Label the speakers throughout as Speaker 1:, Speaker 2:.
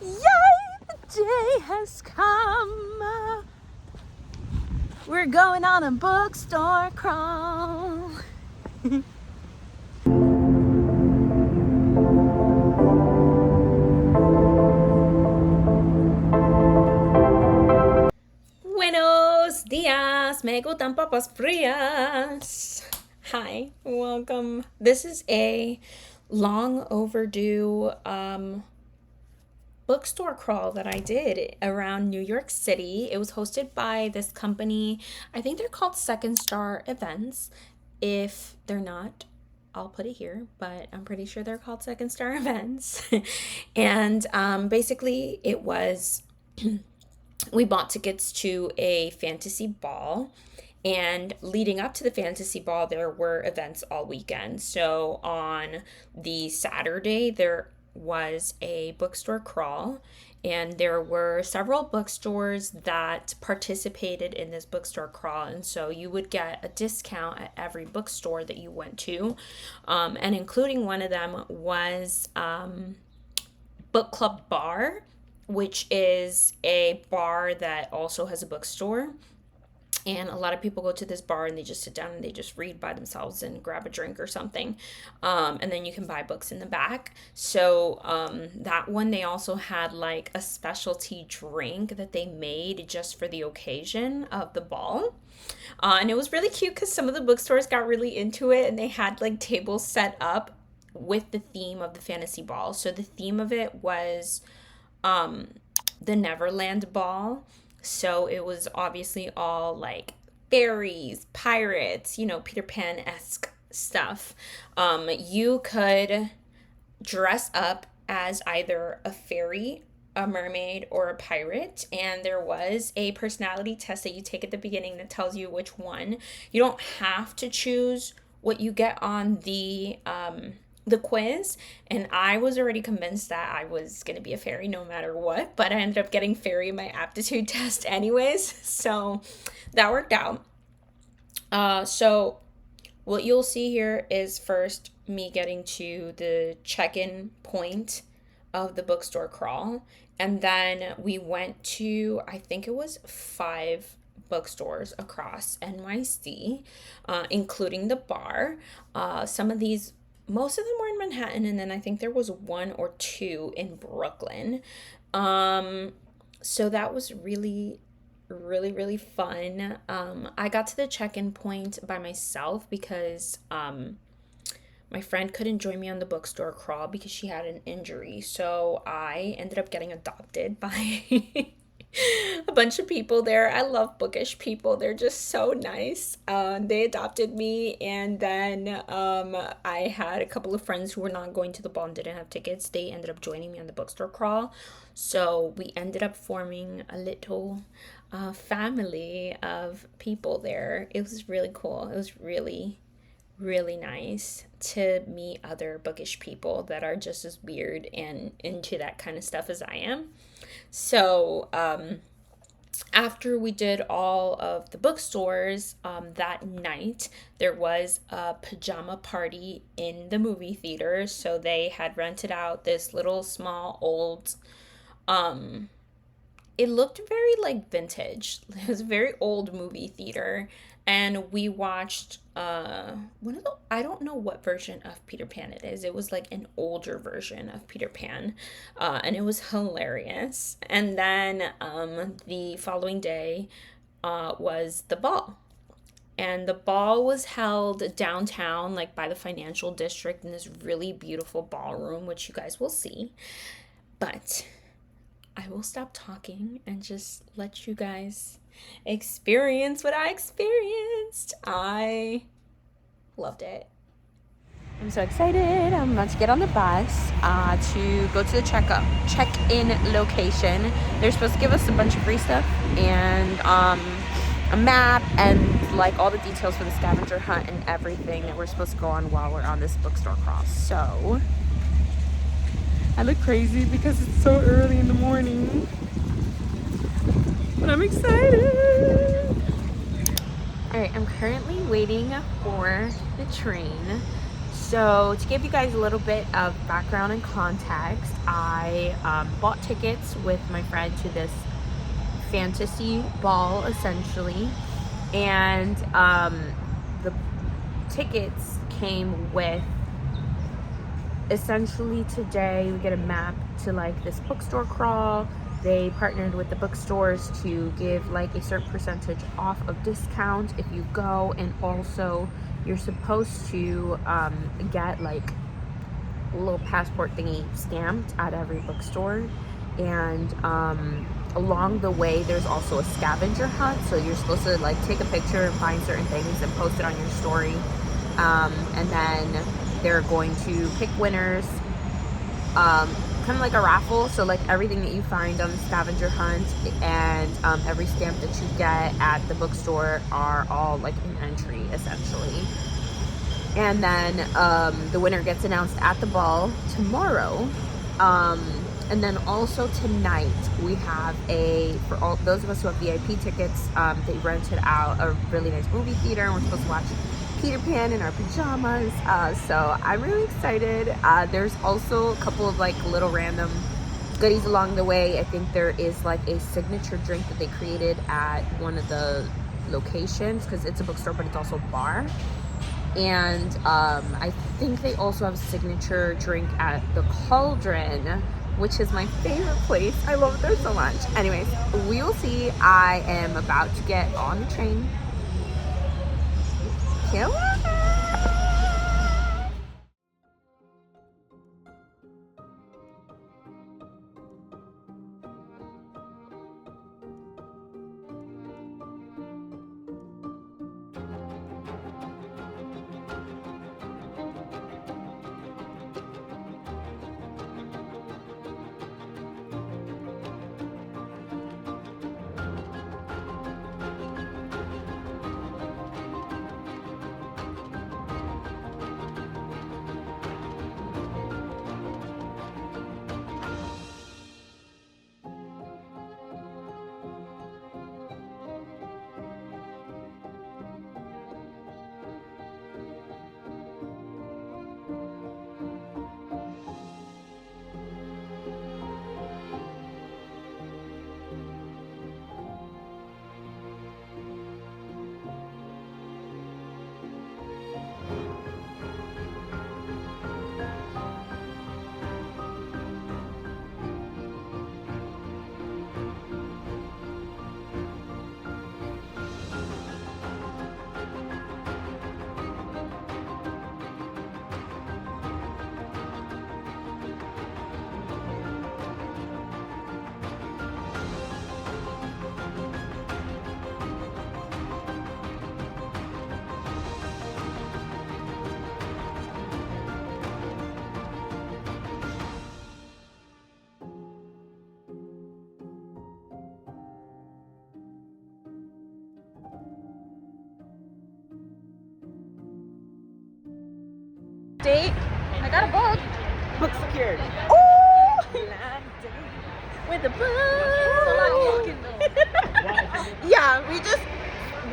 Speaker 1: Yay! The day has come. We're going on a bookstore crawl. Buenos días, me gustan papas frías. Hi, welcome. This is a long overdue bookstore crawl that I did around New York City. It was hosted by this company. I think they're called Second Star Events. If they're not, I'll put it here, but I'm pretty sure they're called Second Star Events. And basically, it was we bought tickets to a fantasy ball. And leading up to the fantasy ball, there were events all weekend. So on the Saturday, there was a bookstore crawl, and there were several bookstores that participated in this bookstore crawl. And so you would get a discount at every bookstore that you went to. And including one of them was Book Club Bar, which is a bar that also has a bookstore. And a lot of people go to this bar and they just sit down and they just read by themselves and grab a drink or something. And then you can buy books in the back. So that one, they also had like a specialty drink that they made just for the occasion of the ball. And it was really cute because some of the bookstores got really into it and they had like tables set up with the theme of the fantasy ball. So the theme of it was the Neverland Ball. So it was obviously all like fairies, pirates, Peter Pan-esque stuff. You could dress up as either a fairy, a mermaid, or a pirate. And there was a personality test that you take at the beginning that tells you which one. You don't have to choose what you get on the quiz, and I was already convinced that I was going to be a fairy no matter what, but I ended up getting fairy in my aptitude test anyways, so that worked out. So what you'll see here is first me getting to the check-in point of the bookstore crawl, and then we went to, I think it was 5 bookstores across NYC, including the bar. Most of them were in Manhattan, and then I think there was 1 or 2 in Brooklyn. So that was really, really, really fun. I got to the check-in point by myself because my friend couldn't join me on the bookstore crawl because she had an injury. So I ended up getting adopted by a bunch of people there. I love bookish people. They're just so nice. They adopted me, and then I had a couple of friends who were not going to the ball and didn't have tickets. They ended up joining me on the bookstore crawl. So we ended up forming a little family of people there. It was really cool. It was really, really nice to meet other bookish people that are just as weird and into that kind of stuff as I am. So after we did all of the bookstores, that night there was a pajama party in the movie theater. So they had rented out this little small old, it looked very like vintage. It was a very old movie theater. And we watched I don't know what version of Peter Pan it is. It was like an older version of Peter Pan. And it was hilarious. And then the following day was the ball. And the ball was held downtown, like by the financial district, in this really beautiful ballroom, which you guys will see. But I will stop talking and just let you guys experience what I experienced. I loved it. I'm so excited. I'm about to get on the bus to go to the check-in location. They're supposed to give us a bunch of free stuff and a map and like all the details for the scavenger hunt and everything that we're supposed to go on while we're on this bookstore crawl. So I look crazy because it's so early in the morning, but I'm excited. All right, I'm currently waiting for the train. So to give you guys a little bit of background and context, I bought tickets with my friend to this fantasy ball, essentially, and the tickets came with, essentially, today we get a map to like this bookstore crawl. They partnered with the bookstores to give like a certain percentage off of discount if you go, and also you're supposed to get like a little passport thingy stamped at every bookstore. And along the way there's also a scavenger hunt, so you're supposed to like take a picture and find certain things and post it on your story, and then they're going to pick winners, kind of like a raffle. So like everything that you find on the scavenger hunt and every stamp that you get at the bookstore are all like an entry, essentially. And then the winner gets announced at the ball tomorrow. And then also tonight we have for all those of us who have VIP tickets, they rented out a really nice movie theater, and we're supposed to watch Peter Pan in our pajamas. So I'm really excited. There's also a couple of like little random goodies along the way. I think there is like a signature drink that they created at one of the locations, because it's a bookstore but it's also a bar. And I think they also have a signature drink at the Cauldron, which is my favorite place. I love it there so much. Anyways, we will see. I am about to get on the train. Kill it! Date. I got a book.
Speaker 2: Book secured.
Speaker 1: Oh! With a book. Yeah, we just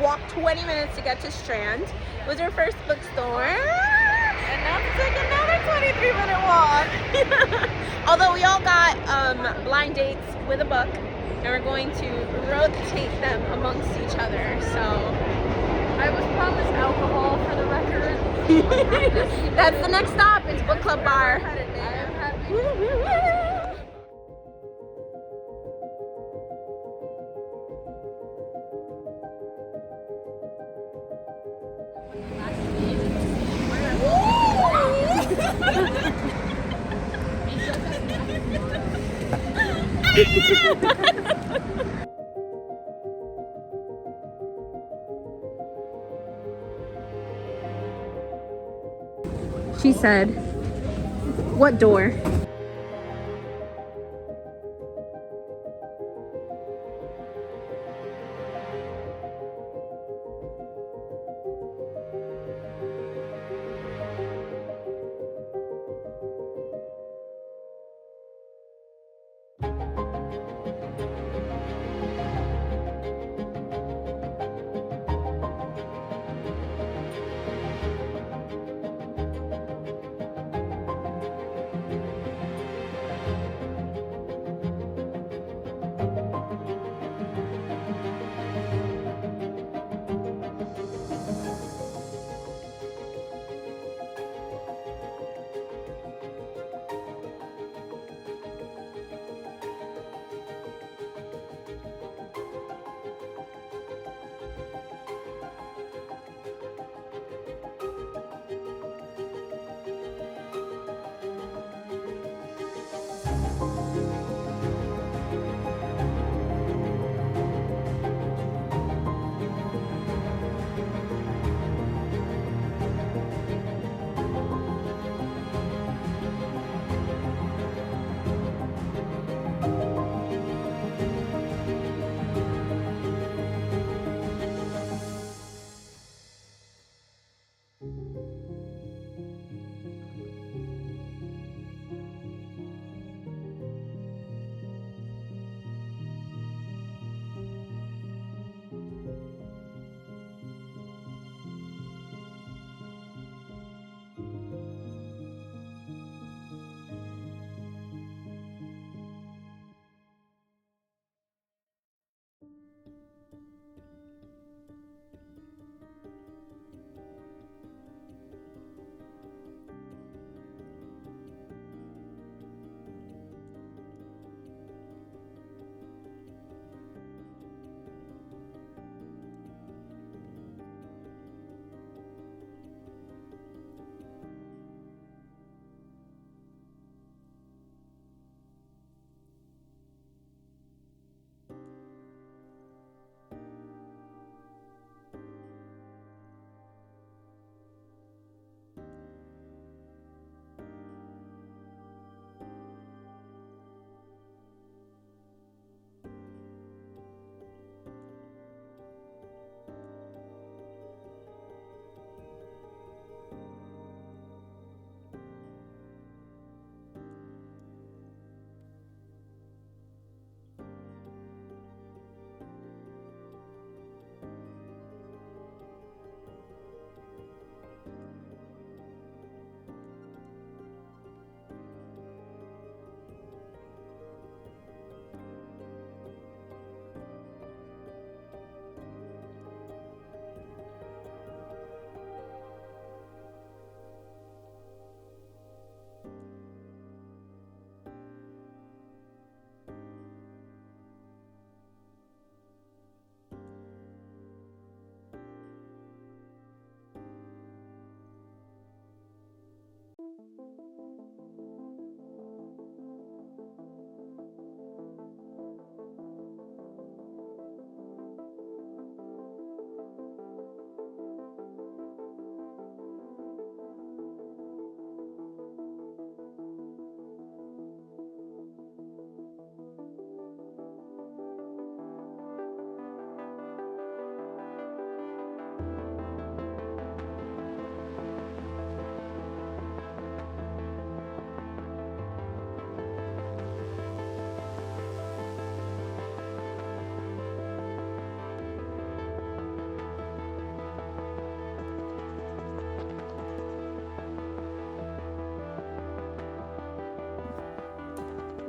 Speaker 1: walked 20 minutes to get to Strand. It was our first bookstore. And now it's like another 23-minute walk. Although we all got blind dates with a book, and we're going to rotate them amongst each other. So
Speaker 2: I was promised alcohol for the record.
Speaker 1: that's the next stop. It's book club bar. She said, "What door?"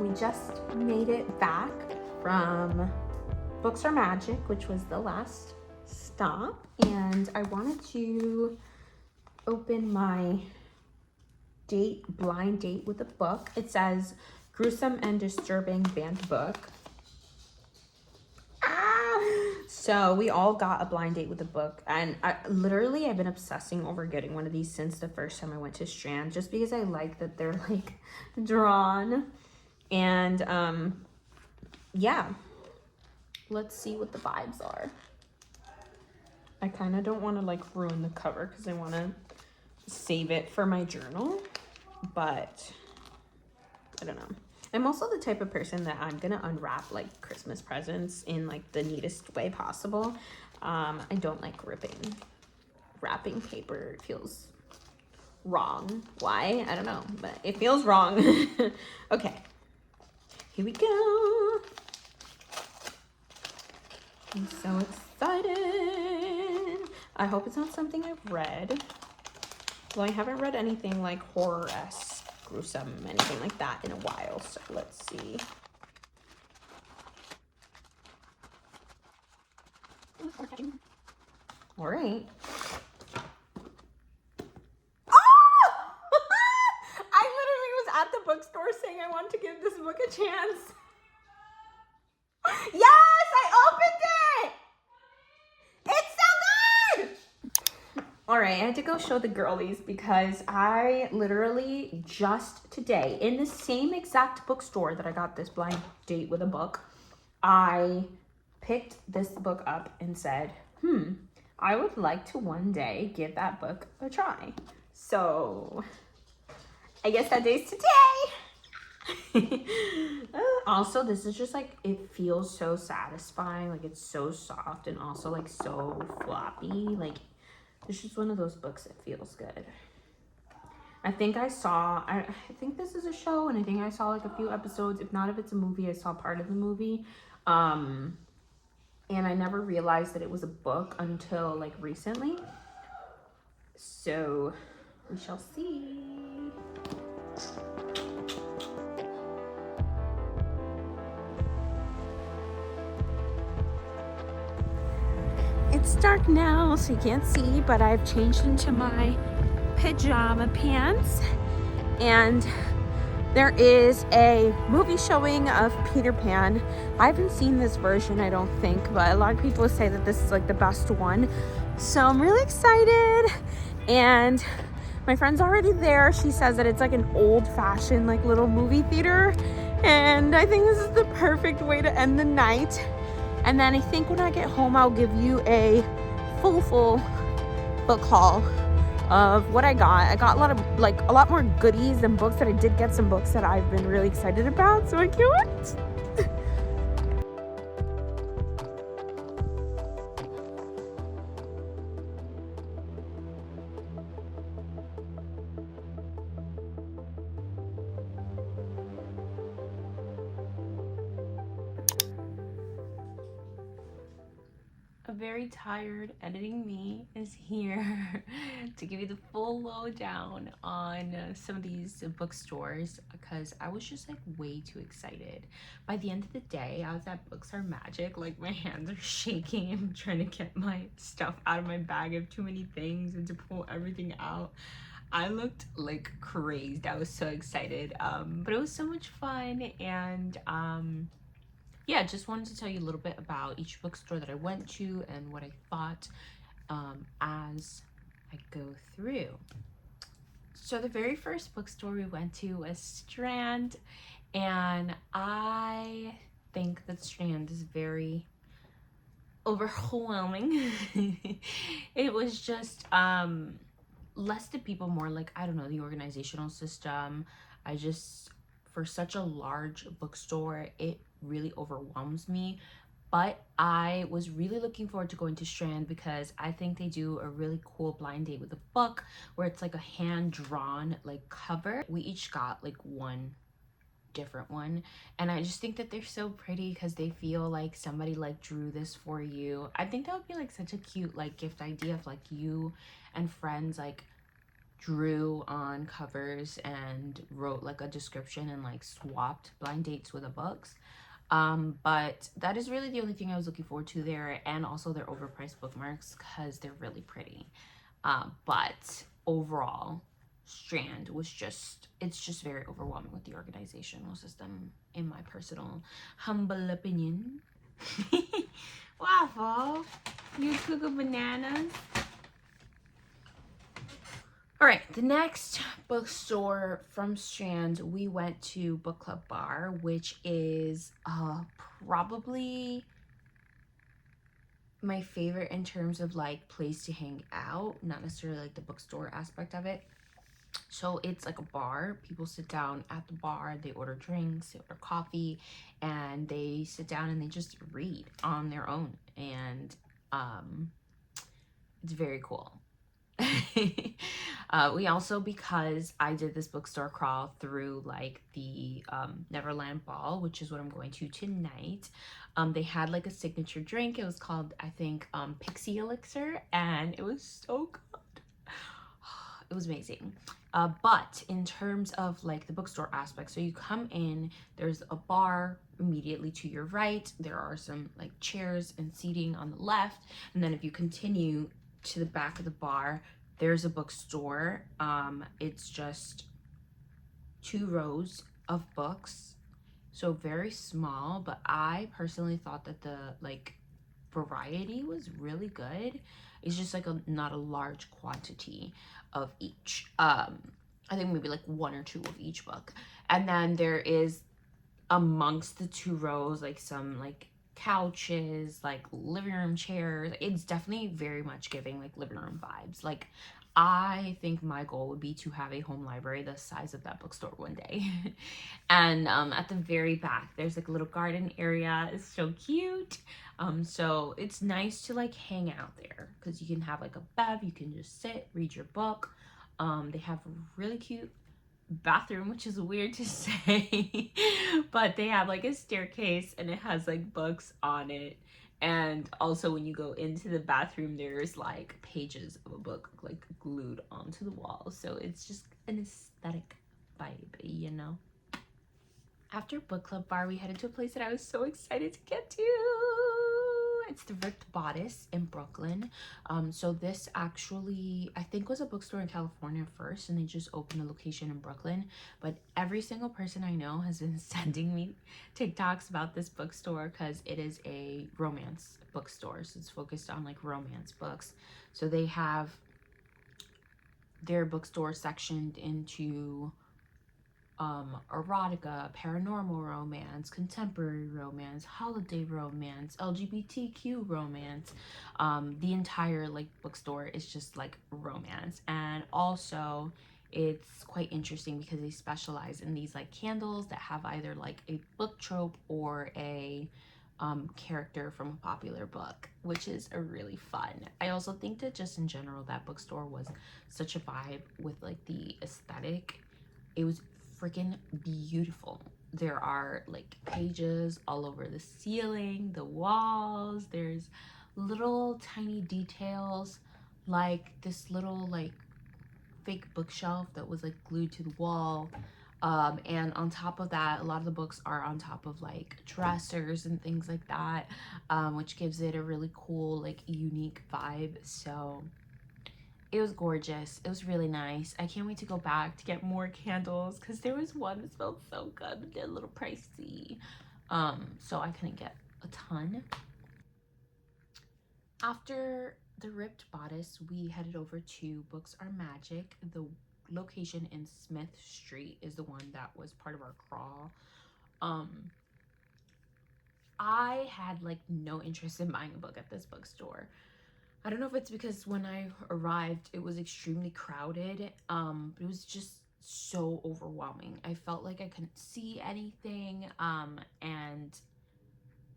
Speaker 1: we just made it back from Bookstore Magic, which was the last stop, and I wanted to open my blind date with a book. It says gruesome and disturbing banned book. So we all got a blind date with a book, and I've been obsessing over getting one of these since the first time I went to Strand, just because I like that they're like drawn. And yeah, let's see what the vibes are. I kind of don't want to like ruin the cover because I want to save it for my journal, but I don't know. I'm also the type of person that I'm gonna unwrap like Christmas presents in like the neatest way possible. I don't like wrapping paper. It feels wrong. Why? I don't know, but it feels wrong. Okay, here we go. I'm so excited. I hope it's not something I've read. Well, I haven't read anything like horror-esque, gruesome, anything like that in a while, so let's see. All right. Oh! I literally was at the bookstore saying I want to give this book a chance. Yes, I opened it! It's so good! All right, I had to go show the girlies because I literally just today, in the same exact bookstore that I got this blind date with a book, I picked this book up and said, I would like to one day give that book a try. So I guess that day's today. Also, this is just like, it feels so satisfying. Like it's so soft and also like so floppy. Like it's just one of those books that feels good. I think this is a show, and I think I saw like a few episodes. If not, if it's a movie, I saw part of the movie. And I never realized that it was a book until like recently. So we shall see. It's dark now, so you can't see, but I've changed into my pajama pants, and there is a movie showing of Peter Pan. I haven't seen this version, I don't think, but a lot of people say that this is like the best one. So I'm really excited, and my friend's already there. She says that it's like an old-fashioned like little movie theater, and I think this is the perfect way to end the night. And then I think when I get home, I'll give you a full book haul of what I got. I got a lot more goodies than books, that I did get some books that I've been really excited about, so I can't wait. A very tired editing me is here to give you the full lowdown on some of these bookstores, because I was just like way too excited. By the end of the day, I was at Bookstore Magic, like my hands are shaking. I'm trying to get my stuff out of my bag. I have too many things and to pull everything out. I looked like crazed. I was so excited, but it was so much fun. And yeah, just wanted to tell you a little bit about each bookstore that I went to and what I thought as I go through. So the very first bookstore we went to was Strand, and I think that Strand is very overwhelming. It was just less to people, more like, I don't know, the organizational system. For such a large bookstore, it really overwhelms me. But I was really looking forward to going to Strand because I think they do a really cool blind date with a book where it's like a hand-drawn like cover. We each got like one different one, and I just think that they're so pretty because they feel like somebody like drew this for you. I think that would be like such a cute like gift idea if like you and friends like
Speaker 3: drew on covers and wrote like a description and like swapped blind dates with the books. But that is really the only thing I was looking forward to there, and also their overpriced bookmarks because they're really pretty. But overall, Strand was it's just very overwhelming with the organizational system, in my personal humble opinion. Waffle, you cuckoo bananas. All right, the next bookstore from Strand, we went to Book Club Bar, which is probably my favorite in terms of like place to hang out, not necessarily like the bookstore aspect of it. So it's like a bar. People sit down at the bar, they order drinks, they order coffee, and they sit down and they just read on their own. And it's very cool. We also, because I did this bookstore crawl through like the Neverland Ball, which is what I'm going to tonight, they had like a signature drink. It was called, I think, Pixie Elixir, and it was so good. It was amazing. But in terms of like the bookstore aspect, so you come in, there's a bar immediately to your right. There are some like chairs and seating on the left. And then if you continue to the back of the bar, there's a bookstore. It's just 2 rows of books. So very small, but I personally thought that the like variety was really good. It's just like not a large quantity of each. I think maybe like 1 or 2 of each book. And then there is amongst the 2 rows like some like couches, like living room chairs. It's definitely very much giving like living room vibes. Like I think my goal would be to have a home library the size of that bookstore one day. And at the very back, there's like a little garden area. It's so cute. So it's nice to like hang out there because you can have like a bev, you can just sit, read your book. They have a really cute bathroom, which is weird to say, but they have like a staircase and it has like books on it. And also when you go into the bathroom, there's like pages of a book like glued onto the wall. So it's just an aesthetic vibe, you know? After Book Club Bar, we headed to a place that I was so excited to get to. It's the Ripped Bodice in Brooklyn. So this actually, I think, was a bookstore in California first, and they just opened a location in Brooklyn. But every single person I know has been sending me TikToks about this bookstore because it is a romance bookstore. So it's focused on like romance books. So they have their bookstore sectioned into erotica, paranormal romance, contemporary romance, holiday romance, LGBTQ romance. The entire like bookstore is just like romance. And also it's quite interesting because they specialize in these like candles that have either like a book trope or a character from a popular book, which is a really fun. I also think that just in general that bookstore was such a vibe with like the aesthetic. It was freaking beautiful. There are like pages all over the ceiling, the walls. There's little tiny details like this little like fake bookshelf that was like glued to the wall. And on top of that, a lot of the books are on top of like dressers and things like that, which gives it a really cool, like unique vibe. So it was gorgeous. It was really nice. I can't wait to go back to get more candles because there was one that smelled so good, but they're a little pricey. So I couldn't get a ton. After the Ripped Bodice, we headed over to Books Are Magic. The location in Smith Street is the one that was part of our crawl. I had like no interest in buying a book at this bookstore. I don't know if it's because when I arrived, it was extremely crowded. It was just so overwhelming. I felt like I couldn't see anything. And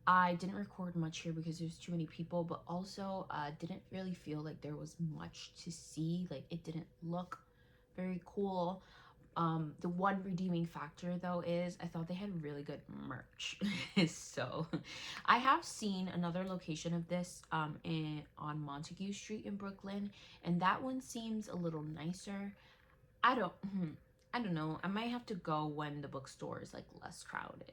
Speaker 3: I didn't record much here because there's too many people, but also didn't really feel like there was much to see. Like it didn't look very cool. The one redeeming factor though is I thought they had really good merch. So I have seen another location of this on Montague Street in Brooklyn, and that one seems a little nicer. I don't I don't know. I might have to go when the bookstore is like less crowded.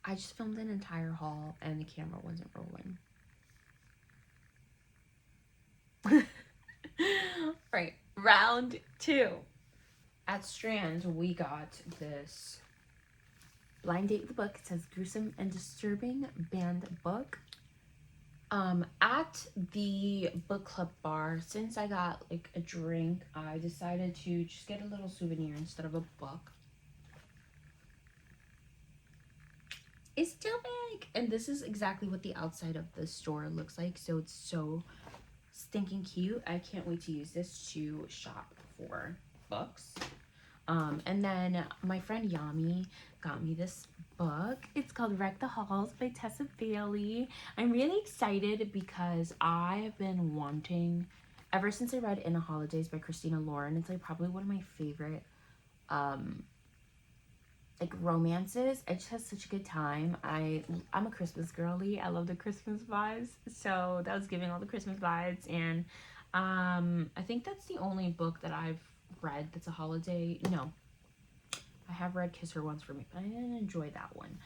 Speaker 3: I just filmed an entire haul and the camera wasn't rolling. Right, round 2. At Strand, we got this blind date with the book. It says gruesome and disturbing banned book. At the book club bar, since I got like a drink, I decided to just get a little souvenir instead of a book. It's too big, and this is exactly what the outside of the store looks like, so it's so stinking cute. I can't wait to use this to shop for books. And then my friend Yami got me this book. It's called Wreck the Halls by Tessa Bailey. I'm really excited because I've been wanting, ever since I read In the Holidays by Christina Lauren, it's like probably one of my favorite like romances. I just had such a good time. I'm a Christmas girly. I love the Christmas vibes, so that was giving all the Christmas vibes. And I think that's the only book that I've read that's a holiday. No, I have read Kiss Her Once for Me, but I didn't enjoy that one.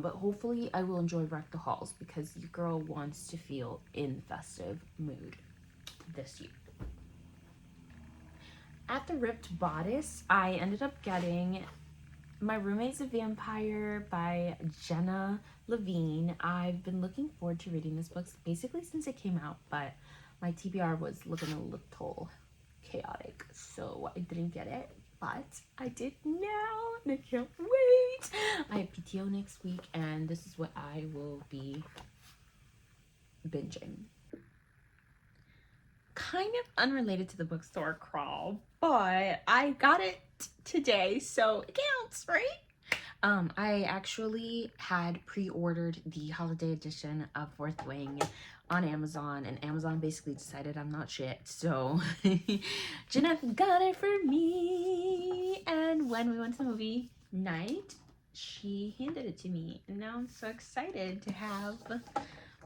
Speaker 3: But hopefully I will enjoy Wreck the Halls because your girl wants to feel in the festive mood this year. At the Ripped Bodice, I ended up getting My Roommate's a Vampire by Jenna Levine. I've been looking forward to reading this book basically since it came out, but my TBR was looking a little chaotic, so I didn't get it. But I did now, and I can't wait. I have PTO next week, and this is what I will be binging. Kind of unrelated to the bookstore crawl, but I got it today, so it counts, right? I actually had pre-ordered the holiday edition of Fourth Wing on Amazon, and Amazon basically decided I'm not shit, so Jeanette got it for me. And when we went to the movie night, she handed it to me, and now I'm so excited to have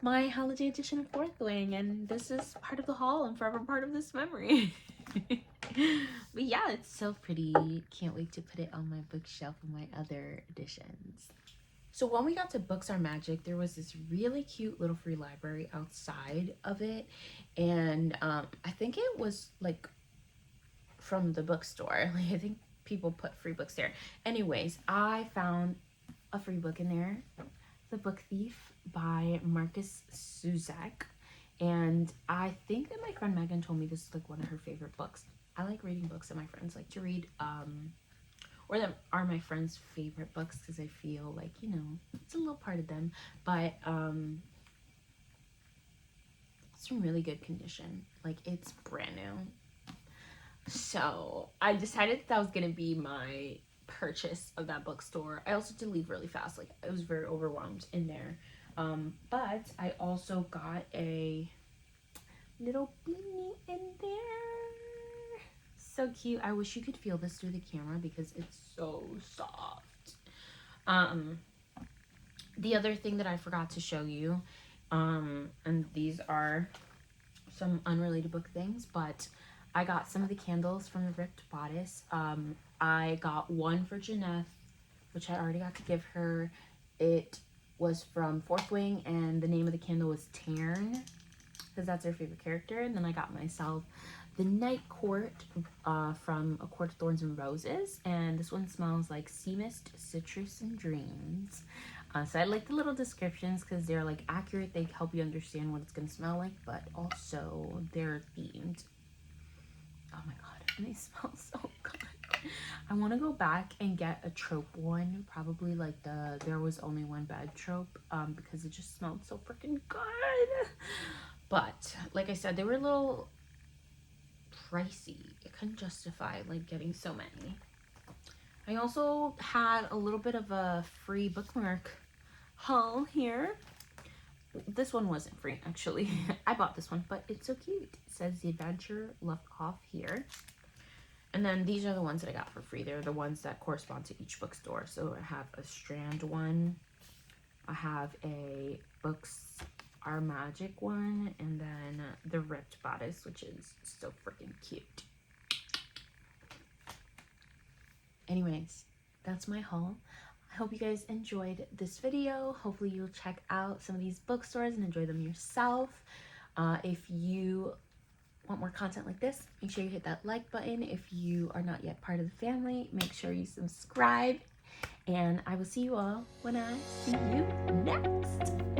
Speaker 3: my holiday edition of Fourth Wing, and this is part of the haul and forever part of this memory. But yeah, it's so pretty. Can't wait to put it on my bookshelf with my other editions. So when we got to Books Are Magic, there was this really cute little free library outside of it, and I think it was like from the bookstore. Like I think people put free books there. Anyways, I found a free book in there, The Book Thief by Marcus Zuzak, and I think that my friend Megan told me this is like one of her favorite books. I like reading books that my friends like to read, or that are my friends' favorite books, because I feel like, you know, it's a little part of them, but it's in really good condition. Like, it's brand new. So I decided that was gonna be my purchase of that bookstore. I also did leave really fast. Like, I was very overwhelmed in there. But I also got a little beanie in there. So cute. I wish you could feel this through the camera because it's so soft. The other thing that I forgot to show you And these are some unrelated book things, but I got some of the candles from the Ripped Bodice. I got one for Jeanette, which I already got to give her. It was from Fourth Wing, and the name of the candle was Tarn, because that's her favorite character. And then I got myself the Night Court from A Court of Thorns and Roses, and this one smells like sea mist, citrus, and dreams. So I like the little descriptions because they're like accurate. They help you understand what it's gonna smell like, but also they're themed. Oh my god, and they smell so good. I want to go back and get a trope one, probably like the There Was Only One Bed trope, because it just smelled so freaking good. But like I said, they were a little pricey. I couldn't justify like getting so many. I also had a little bit of a free bookmark haul here. This one wasn't free, actually. I bought this one, but it's so cute. It says The Adventure Left Off here. And then these are the ones that I got for free. They're the ones that correspond to each bookstore. So I have a Strand one. I have a Books Are Magic one. And then the Ripped Bodice, which is so freaking cute. Anyways, that's my haul. I hope you guys enjoyed this video. Hopefully you'll check out some of these bookstores and enjoy them yourself. If you want more content like this, make sure you hit that like button. If you are not yet part of the family, make sure you subscribe. And I will see you all when I see you next.